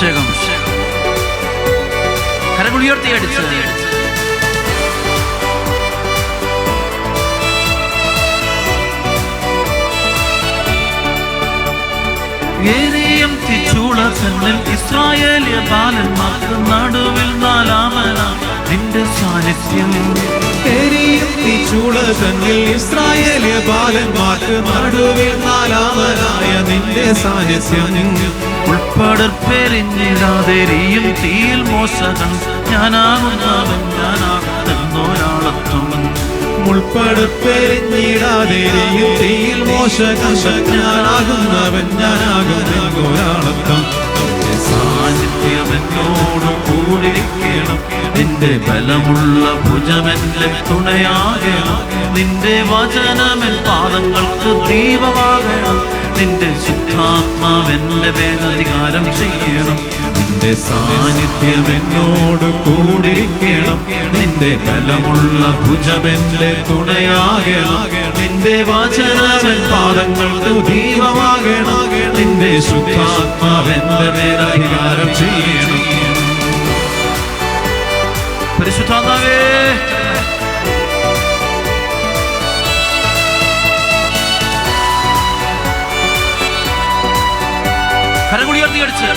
അഭിഷേകം. കരങ്ങൾ ഉയർത്തിയടിച്ച് ഏരിയം തിച്ചൂളത്തിൽ ഇസ്രായേലിയ ബാലന്മാർക്ക് നടുവിൽ നാലാമനാം നിന്റെ സാന്നിധ്യം. ഏരിയം തിച്ചൂളത്തിൽ ഇസ്രായേലിയ ബാലന്മാർക്ക് നടുവിൽ നാലാമനായ നിന്റെ സാന്നിധ്യം. ഉൾപ്പടർപ്പെരിഞ്ഞിടാതെരിയും തീയിൽ മോശകൻ ഞാനാകുന്നവൻ ഞാനാകുന്നൊരാളത്വം. മുൾപ്പടപ്പെരിഞ്ഞിടാതെരിയും തീയിൽ മോശകൻ ഞാനാകുന്നവൻ ഞാനാകുന്നൊരാളത്വം. സാന്നിധ്യം എന്നോട് കൂടിരിക്കണം, നിന്റെ ബലമുള്ള ഭുജമെന്റെ തുണയാകണം. നിന്റെ വചനമെൻ പാദങ്ങൾക്ക് ദീപമാകണം, നിന്റെ ശുദ്ധാത്മാവെന്റെ മേലധികാരം ചെയ്യണം. നിന്റെ സാന്നിധ്യം എന്നോട് കൂടിരിക്കണം, നിന്റെ ബലമുള്ള ഭുജമെന്റെ തുണയാകണം. നിന്റെ വചനമെൻ പാദങ്ങൾക്ക് ദീപമാകണം, നിന്റെ ശുദ്ധാത്മാവെന്റെ മേലധികാരം ചെയ്യണം. പരിശുദ്ധാത്മാവേ, കരങ്ങൾ ഉയർത്തിയടിച്ച്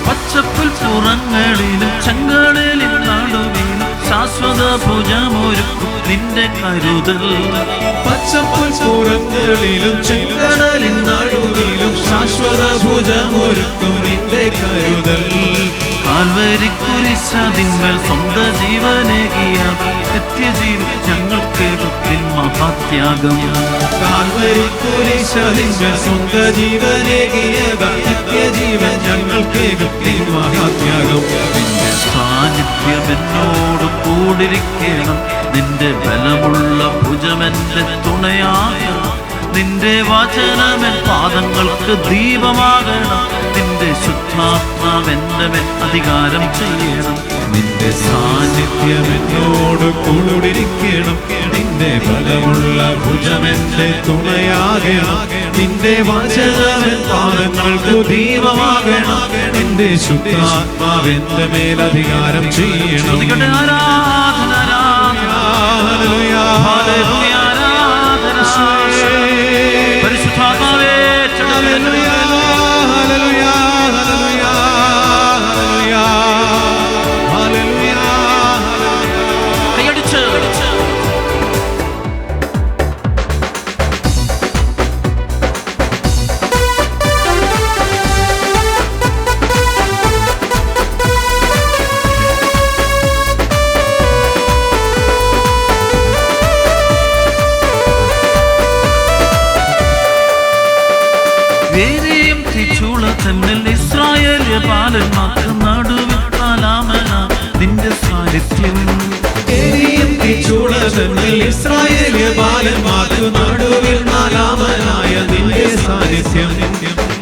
പച്ചപ്പുൽ പുറങ്ങളിലും ചെങ്കളിലും നടുവിലും ശാശ്വത ഭുജമൊരുക്കും നിന്റെ കരുതൽ. പച്ചപ്പുൽ പുറങ്ങളിലും ചെങ്കടലിൻ നടുവിലും ശാശ്വത ഭുജമൊരുക്കും നിന്റെ കരുതൽ. കാൽവരിക്കുരിശതിന്മേൽ സ്വന്തം ജീവനേകിയ നിത്യജീവൻ ഞങ്ങൾക്ക് മഹാത്യാഗം. കാൽവരിക്കുരിശതിന്മേൽ സ്വന്തം ജീവനേകിയ നിത്യജീവൻ ഞങ്ങൾക്ക് മഹാത്യാഗം. നിന്റെ സാന്നിധ്യം എന്നോട് കൂടിരിക്കണം, നിന്റെ ബലമുള്ള ഭുജമെന്റെ തുണയാകണം. നിന്റെ വചനമെൻ പാദങ്ങൾക്ക് ദീപമാകണം, നിന്റെ ശുദ്ധാത്മാവെന്റെ മേൽ അധികാരം ചെയ്യണം. നിന്റെ സാന്നിധ്യം എന്നോട് കൂടിരിക്കണം, നിന്റെ ബലമുള്ള ഭുജമെന്റെ തുണയാകണം. നിന്റെ വചനമെൻ പാദങ്ങൾക്ക് ദീപമാകണം, നിന്റെ ശുദ്ധാത്മാവെന്റെ മേലധികാരം ചെയ്യണം. ആരാധന ഹല്ലേലൂയ, ഹല്ലേലൂയ, ആരാധന പരിശുദ്ധാത്മാവേ. Hallelujah, hallelujah, hallelujah, hallelujah, hallelujah. കൈയടിച്ച് വേരിയും തിച്ചൂളത്തിൽ ഇസ്രായേലിയ ബാലന്മാർക്ക് നടുവിൽ നാലാമനാം നിന്റെ സാന്നിധ്യം. ഏരിയം തിച്ചൂളത്തിൽ ഇസ്രായേലിയ ബാലന്മാർക്ക് നടുവിൽ നാലാമനായ നിന്റെ സാന്നിധ്യം.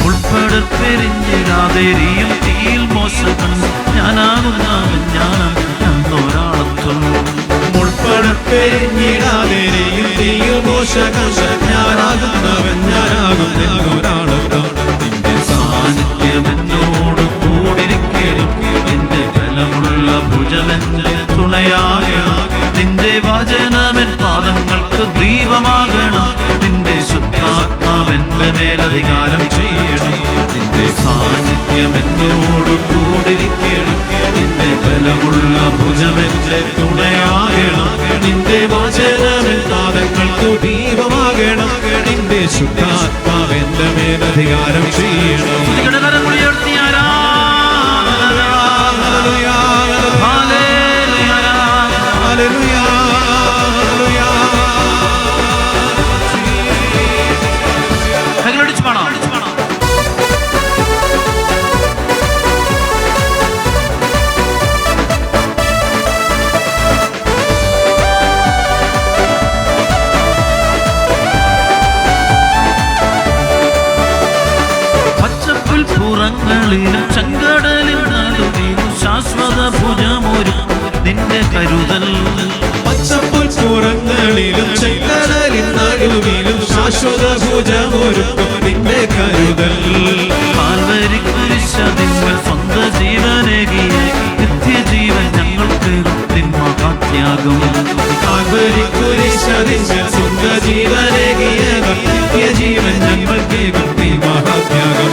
ഉൾപ്പടർപ്പെരിഞ്ഞിടാതെരിയും തീയിൽ മോശകൻ ഞാനാകുന്നവൻ ഞാനാകുന്നൊരാളത്വം. മുൾപ്പടപ്പെരിഞ്ഞിടാതെരിയും തീയിൽ മോശകൻ ഞാനാകുന്നവൻ ഞാനാകുന്നൊരാളത്വം. നിന്റെ സാന്നിധ്യം എന്നോട് കൂടിരിക്കണം, നിന്റെ ബലമുള്ള ഭുജമെന്റെ തുണയാകണം. നിന്റെ വചനമെൻ പാദങ്ങൾക്ക് ദീപമാകണം, നിന്റെ ശുദ്ധാത്മാവെന്റെ മേലധികാരം ചെയ്യണം. നിന്റെ സാന്നിധ്യം എന്നോട് കൂടിരിക്കണം, നിന്റെ ബലമുള്ള ഭുജമെന്റെ തുണയാകണം. നിന്റെ വചനമെൻ പാദങ്ങൾക്ക് ദീപമാകണം, നിന്റെ ശുദ്ധാത്മാവെന്റെ മേലധികാരം ചെയ്യണം. ചെങ്കടലിൽ നടുവിലും ശാശ്വത ഭുജമൊരുക്കും നിന്റെ കരുതൽ. ശാശ്വത ഭുജമൊരുക്കും നിന്റെ കരുതൽ. കാൽവരി കുരിശതിന്മേൽ സ്വന്തം ജീവനേകിയ നിത്യജീവൻ ഞങ്ങൾക്ക് മഹാത്യാഗം. കാൽവരി കുരിശതിന്മേൽ സ്വന്തം ജീവനേകിയ നിത്യജീവൻ ഞങ്ങൾക്ക് മഹാത്യാഗം.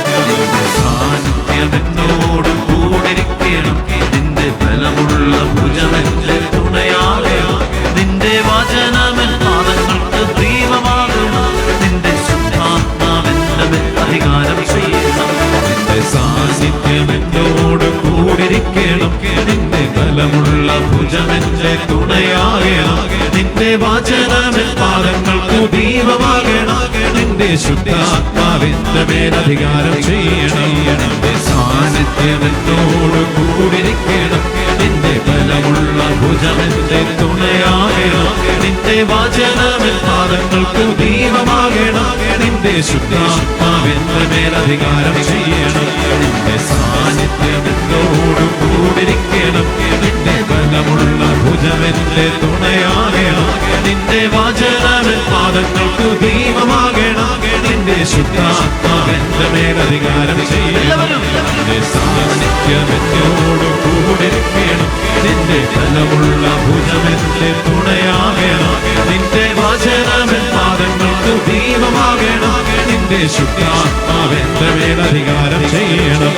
സാന്നിധ്യം എന്നോട് കൂടിരിക്കണം, നിന്റെ ബലമുള്ള ഭുജമെന്റെ തുണയാകണം, നിന്റെ വചനമെൻ പാദങ്ങൾക്ക് ദീപമാകണം, നിന്റെ ശുദ്ധാത്മാവെന്റെ മേൽ അധികാരം ചെയ്യണം. നിന്റെ സാന്നിധ്യം എന്നോട് കൂടിരിക്കണം, നിന്റെ ബലമുള്ള ഭുജമെന്റെ തുണയാകണം, നിന്റെ വചനമെൻ പാദങ്ങൾക്ക് ദീപമാകണം, നിന്റെ ശുദ്ധാത്മാവെന്റെ മേലധികാരം ചെയ്യണം. നിന്റെ സാന്നിധ്യം എന്നോട് കൂടിരിക്കണം, നിന്റെ ബലമുള്ള ഭുജമെന്റെ തുണയാകണം, നിന്റെ വചനമെൻ പാദങ്ങൾക്ക് ദീപമാകണം, നിന്റെ ശുദ്ധാത്മാവെന്റെ മേലധികാരം ചെയ്യണം. നിന്റെ സാന്നിധ്യം എന്നോട് കൂടിരിക്കണം, നിന്റെ ബലമുള്ള ഭുജമെന്റെ തുണയാകണം, നിന്റെ വചനമെൻ പാദങ്ങൾക്ക് ദീപമാകണം, നിന്റെ ശുദ്ധാത്മാവെന്റെ മേലധികാരം ചെയ്യണം. നിന്റെ സാന്നിധ്യം എന്നോട് കൂടിരിക്കണം, നിന്റെ ബലമുള്ള ഭുജമെന്റെ തുണയാകണം, നിന്റെ വചനമെൻ പാദങ്ങൾക്ക് ദീപമാകണം, നിന്റെ ശുദ്ധാത്മാവെന്റെ മേലധികാരം ചെയ്യണം.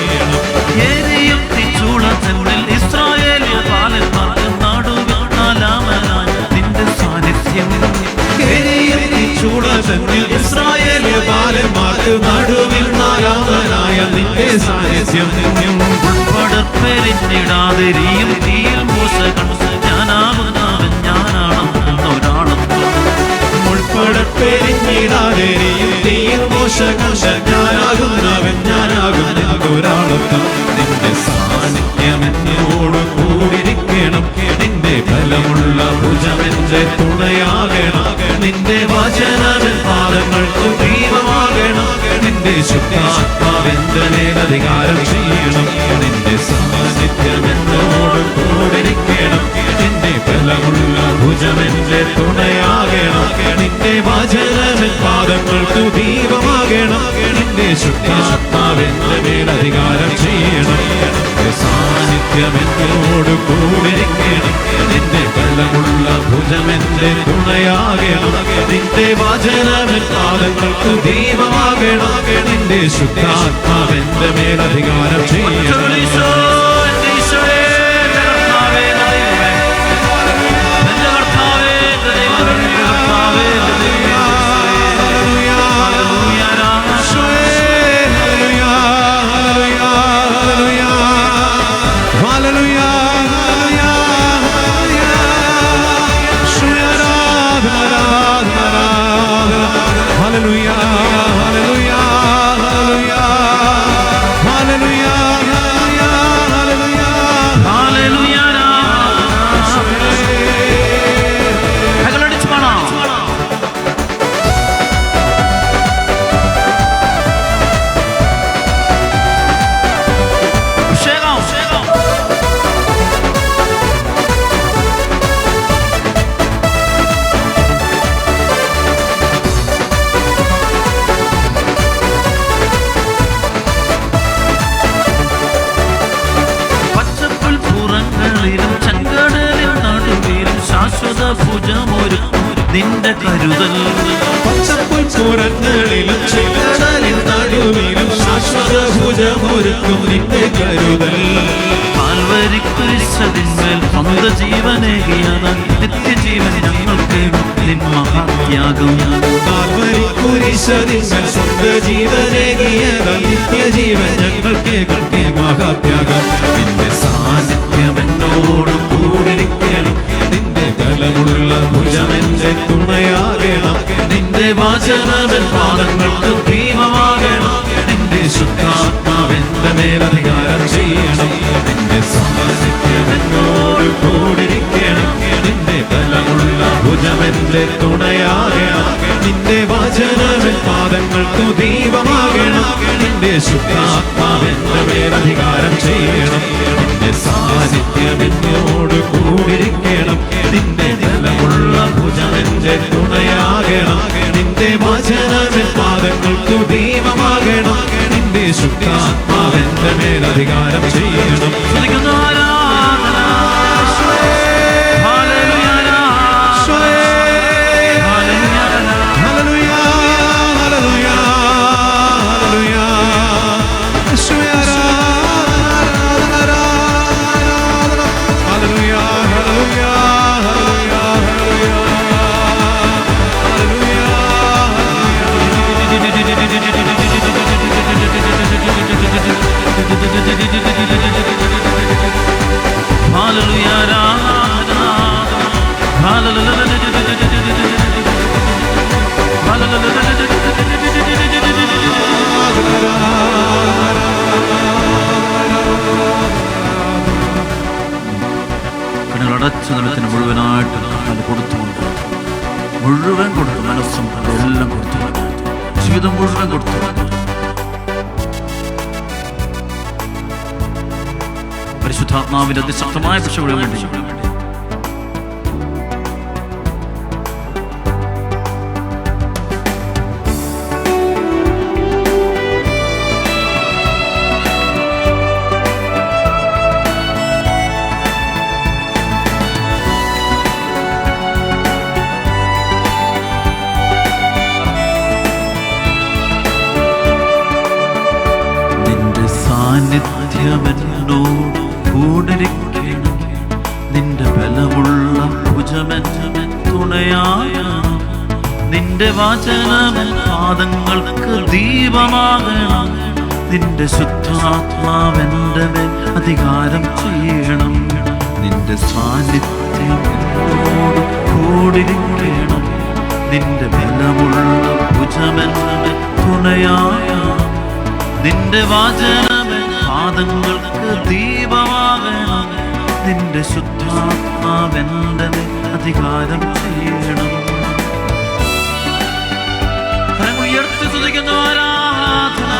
എരിയും തീച്ചൂളച്ചെന്നിൽ ഇസ്രായേലിയ ബാലന്മാർക്ക് നാടുകാണാലാമനായ നിന്റെ സാന്നിധ്യം. എരിയും തീച്ചൂളച്ചെന്നിൽ ഇസ്രായേലിയ ബാലന്മാർക്ക് നടുവിൽ നാലാമനായ നിന്റെ സാന്നിധ്യം. ഉൾപ്പെടപ്പെരിഞ്ഞിടാതെരിയും തീയിൽ മൂസ കണ്ട് ഞാനാകുന്നവൻ ഞാനാണെന്നൊരാളെത്തും. ഉൾപ്പെടപ്പെരിഞ്ഞിടാതെരിയും തീയിൽ മൂസ കണ്ട് ഞാനാകുന്നവൻ ഞാനാകുന്നൊരാളെത്തും. നിന്റെ സാന്നിധ്യം എന്നോട് കൂടിരിക്കണം, നിന്റെ ബലമുള്ള ഭുജമെന്റെ തുണയാകണം, നിന്റെ വചനമെൻ പാദങ്ങൾക്ക് ദീപമാകണം, നിന്റെ ശുദ്ധാത്മാവെന്റെ മേലധികാരം ചെയ്യണം. നിന്റെ സാന്നിധ്യം എന്നോട് കൂടിരിക്കണം, നിന്റെ ബലമുള്ള ഭുജമെന്റെ തുണയാകണം, നിന്റെ വചനമെൻ പാദങ്ങൾക്ക് ദീപമാകണം, നിന്റെ ശുദ്ധാത്മാവെന്റെ മേലധികാരം ചെയ്യണം. നിന്റെ സാന്നിധ്യം എന്നോട് കൂടിരിക്കണം, നിന്റെ ബലമുള്ള ഭുജമെന്റെ തുണയാകണം, നിന്റെ വചനമെൻ പാദങ്ങൾക്ക് ദീപമാകണം, നിന്റെ ശുദ്ധാത്മാവെന്റെ മേലധികാരം ചെയ്യണം. നിന്റെ കരുതൽ. പച്ചപ്പുൽപ്പുറങ്ങളിലും ചെങ്കടലിൻ നടുവിലും ശാശ്വത ഭുജമൊരുക്കും നിന്റെ കരുതൽ. കാൽവരി കുരിശതിന്മേൽ സ്വന്തം ജീവനേകിയത് നിത്യജീവൻ ഞങ്ങൾക്ക് നിൻ മഹാത്യാഗം. കാൽവരി കുരിശതിന്മേൽ സ്വന്തം ജീവനേകിയത് നിത്യജീവൻ ഞങ്ങൾക്ക് മഹാത്യാഗം. നിന്റെ സാന്നിധ്യം എന്നോട് കൂടിരിക്കണം, നിന്റെ ബലമുള്ള ഭുജമെന്റെ തുണയാകണം, നിന്റെ വചനമെൻ പാദങ്ങൾക്ക് ദീപമാകണം, നിന്റെ ശുദ്ധാത്മാവെന്റെ മേലധികാരം ചെയ്യണം. നിന്റെ സാന്നിധ്യം എന്നോട് കൂടിരിക്കണം, നിന്റെ ബലമുള്ള ഭുജമെന്റെ തുണയാകണം, നിന്റെ വചനമെൻ പാദങ്ങൾക്ക് ദീപമാകണം, നിന്റെ ശുദ്ധാത്മാവെന്റെ മേലധികാരം ചെയ്യണം. നിന്റെ സാന്നിധ്യം എന്നോട് കൂടിരിക്കണം, നിന്റെ ബലമുള്ള ഭുജമെന്റെ തുണയാകണം, നിന്റെ വചന സ്തുതിക്കുന്നു. സ്തുതിക്കുന്നു, ആരാധന. Hallelujah, hallelujah, hallelujah, hallelujah. യേശുവേ ആരാധന, ആരാധന, hallelujah, hallelujah, hallelujah, hallelujah, hallelujah, ആരാധന. കണ്ണുകളടച്ച നിലത്തിന് മുഴുവനായിട്ട് അത് കൊടുത്തുകൊണ്ട് മുഴുവൻ കൊടുത്തു, മനസ്സും എല്ലാം കൊടുത്തു, ജീവിതം മുഴുവൻ കൊടുത്തു. പരിശുദ്ധാത്മാവിന്റെ അതിശക്തമായ പ്രശ്നങ്ങളെ വേണ്ടി സാന്നിധ്യമെന്നോട് കൂടിരിക്കണം, നിന്റെ ബലമുള്ള ഭുജമെന്നെ തുണയാകണം, നിന്റെ വചനമെൻ പാദങ്ങൾക്ക് ദീപമാകണം, നിന്റെ ശുദ്ധാത്മാവെന്റെ മേൽ അധികാരം ചെയ്യണം, നിന്റെ സാന്നിധ്യമെന്നോട് കൂടിരിക്കണം, നിന്റെ ബലമുള്ള ഭുജമെന്നെ തുണയാകണം, നിന്റെ വചനമെൻ പാദങ്ങൾക്ക് ദീപമാകണം, നിന്റെ ശുദ്ധാത്മാവെന്റെ മേൽ അധികാരം ചെയ്യണം. കരങ്ങൾ ഉയർത്തി സ്തുതിക്കുന്നു, ആരാധന.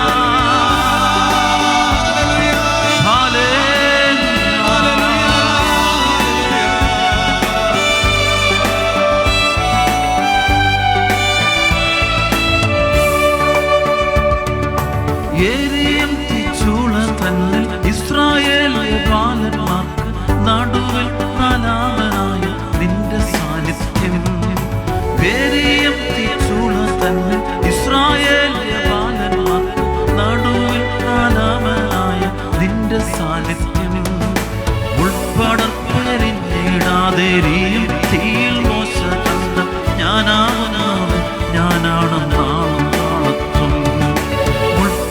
ഏരിയം തീച്ചൂള തന്നിൽ ഇസ്രായേലിലെ ബാലന്മാർക്ക് നടുവിൽ നാലാമനായ നിന്റെ സാന്നിധ്യം. ഏരിയം തീച്ചൂള തന്നിൽ ഇസ്രായേലിലെ ബാലന്മാർക്ക് നടുവിൽ നാലാമനായ നിന്റെ സാന്നിധ്യം. ഉൾപ്പടർപ്പരിഞ്ഞിടാതെരിയും തീയിൽ മോശ കണ്ട ഞാനാണെന്നാണ്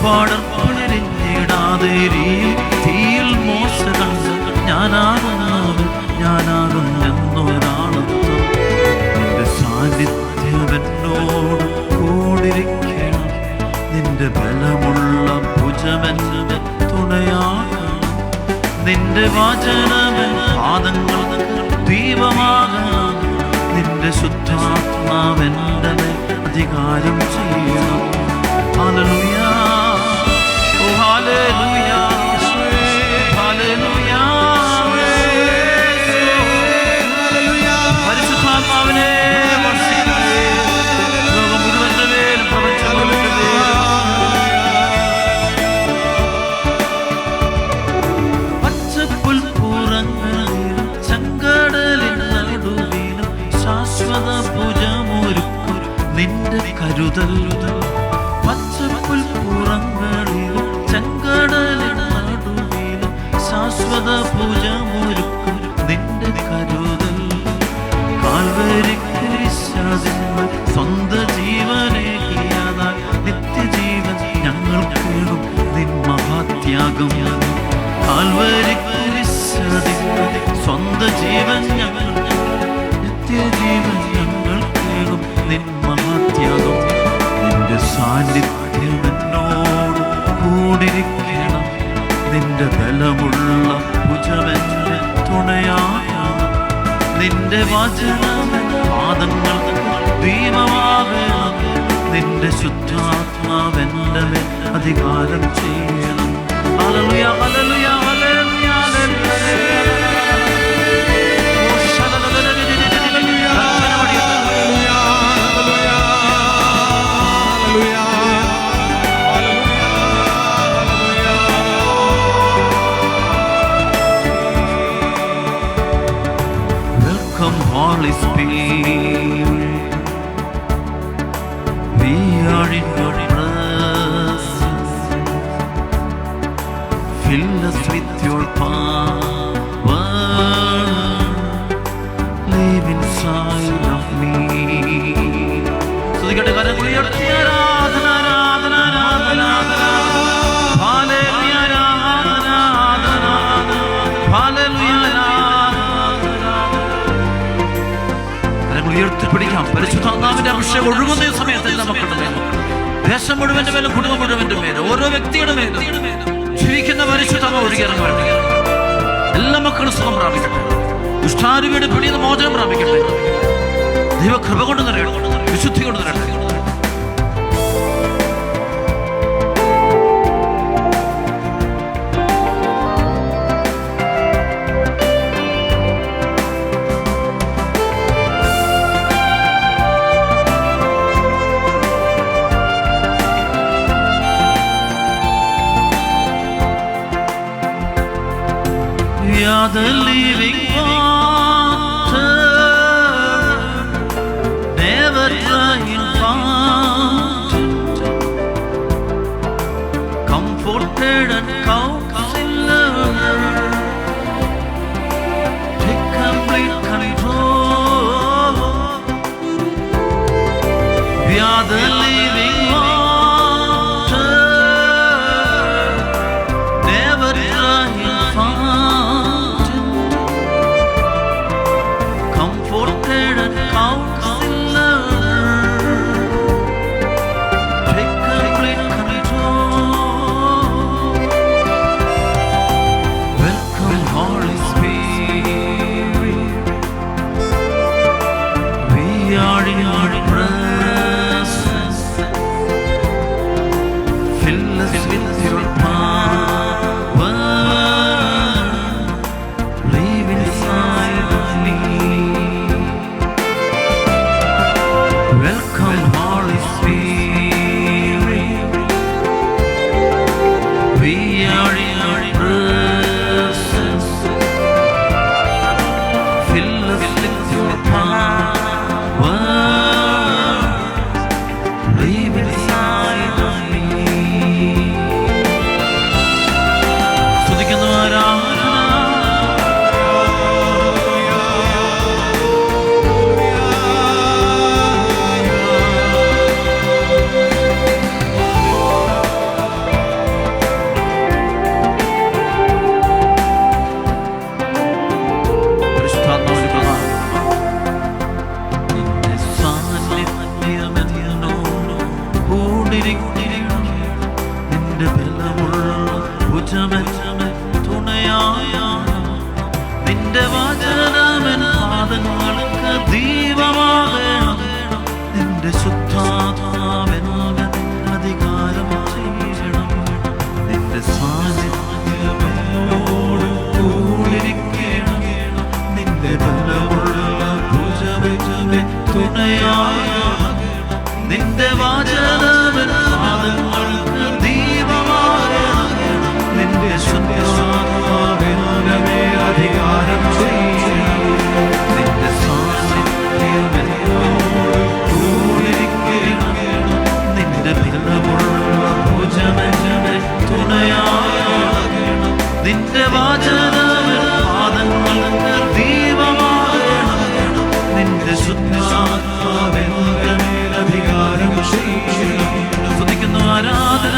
പാടർപ്പുഴരിഞ്ഞിടാതെരിയും തീയിൽ മോശ കണ്ട ഞാനാകുന്നൊരാളത്വം. നിന്റെ സാന്നിധ്യമെന്നോട് കൂടിരിക്കണം, നിന്റെ ബലമുള്ള ഭുജമെന്നെ തുണയാകണം, നിന്റെ വചനമെൻ പാദങ്ങൾക്ക് ദീപമാകണം, നിന്റെ ശുദ്ധാത്മാവെന്റെ മേൽ അധികാരം ചെയ്യണം. Hallelujah, Hallelujah, Hallelujah, Hallelujah. പരിശുദ്ധാത്മാവിനെ വർഷിക്കണമേ, ലോകം മുഴുവന്റെ മേൽ പ്രപഞ്ചം മുഴുവന്റെ പച്ചപ്പുൽപ്പുറങ്ങളിലും ചെങ്കടലിൻ നടുവിലും ശാശ്വത ഭുജമൊരുക്കും നിന്റെ കരുതൽ. പച്ചപ്പുൽപ്പുറങ്ങളിലും ചെങ്കടലിൻ നടുവിലും ശാശ്വത ഭുജമൊരുക്കും നിന്റെ കരുതൽ. കാൽവരിക്കുരിശിന്മേൽ സ്വന്തം ജീവനേകിയതാൽ നിത്യജീവൻ ഞങ്ങൾക്കേകും നിൻ മഹാത്യാഗം. കാൽവരിക്കുരിശിന്മേൽ സ്വന്തം ജീവൻ നിത്യജീവൻ ഞങ്ങൾക്കേകും നിൻ മഹാത്യാഗം. നിന്റെ സാന്നിധ്യമെന്നോട് കൂടിരിക്കണം, നിന്റെ ബലമുള്ള ഭുജമെന്നെ തുണയാകണം, നിന്റെ വചനമെൻ പാദങ്ങൾക്ക് ദീപമാകണം, നിന്റെ ശുദ്ധാത്മാവെന്റെ മേൽ അധികാരം ചെയ്യണം. Hallelujah, hallelujah, hallelujah, hallelujah. Holy Spirit, we are in your presence. Fill us with your power. Live inside of me. സ്തുതിക്കട്ടെ, കരങ്ങൾ ഉയർത്തി ആരാധന, ആരാധന, ആരാധന, ആരാധന. ഹല്ലേലൂയ, ആരാധന, ആരാധന, ഹല്ലേലൂയ, ആരാധന. കരങ്ങൾ ഉയർത്തിപ്പിടിക്കാം. പരിശുദ്ധാത്മാവിന്റെ അഭിഷേകം ഒഴുകുന്ന ഈ സമയത്ത് നമുക്കുണ്ട് മേൽ, ദേശം മുഴുവന്റെ മേലും കുടുംബം മുഴുവന്റെ മേലും ഓരോ വ്യക്തിയുടെ മേലും ജീവിക്കുന്ന പരിശുദ്ധാത്മാവ് ഒഴുകിയിറങ്ങുകയാണ്. എല്ലാ മക്കളും സുഖം പ്രാപിക്കട്ടെ, ദുഷ്ടാരൂപിയുടെ പിടിയിൽ നിന്ന് മോചനം പ്രാപിക്കട്ടെ, ദൈവകൃപ കൊണ്ട് നിറയട്ടെ, വിശുദ്ധി കൊണ്ട് നിറയട്ടെ. We are the living water, never drying fountain, comforted and counselor, take complete control. We are the living water, never drying fountain, comforted and counselor, take complete control. Welcome Holy Spirit, we are in your presence. Fill us with your power. Live inside of me. Welcome Holy Spirit, we are in your presence. Fill us with your power. Live inside of me. സ്തുതിക്കുന്നു, ആരാധന. പരിശുദ്ധാത്മാവിന്റെ പ്രധാനം നിന്റെ സാന്നിധ്യമെന്നോട് കൂടിരിക്കണം. നിന്റെ ബലമുള്ള ഭുജമെന്നെ തുണയായാണ്. നിന്റെ വചനമെൻ പാദങ്ങൾക്ക് ദീപമാകണം. നിന്റെ ശുദ്ധാത്മാവെന്നെ അധികാരം ചെയ്യണം. നിന്റെ സാന്നിധ്യമെന്നോട് കൂടിരിക്കണം. നിന്റെ ബലമുള്ള ഭുജമെന്നെ തുണയായാണ്. നിന്റെ വചനമെൻ പാദങ്ങൾക്ക് ദീപമാകണം. നിന്റെ ശുദ്ധാത്മാവെന്നെ അധികാരം ചെയ്യണം. നിന്റെ സാന്നിധ്യമെന്നോട് കൂടിരിക്കണം. നിന്റെ ബലമുള്ള ഭുജമെന്നെ തുണയാകണം. നിന്റെ വചനമെൻ പാദങ്ങൾക്ക് ദീപമാകണം. നിന്റെ ശുദ്ധാത്മാവെന്നെ അധികാരം ചെയ്യണം. സ്തുതിക്കുന്നു, ആരാധന.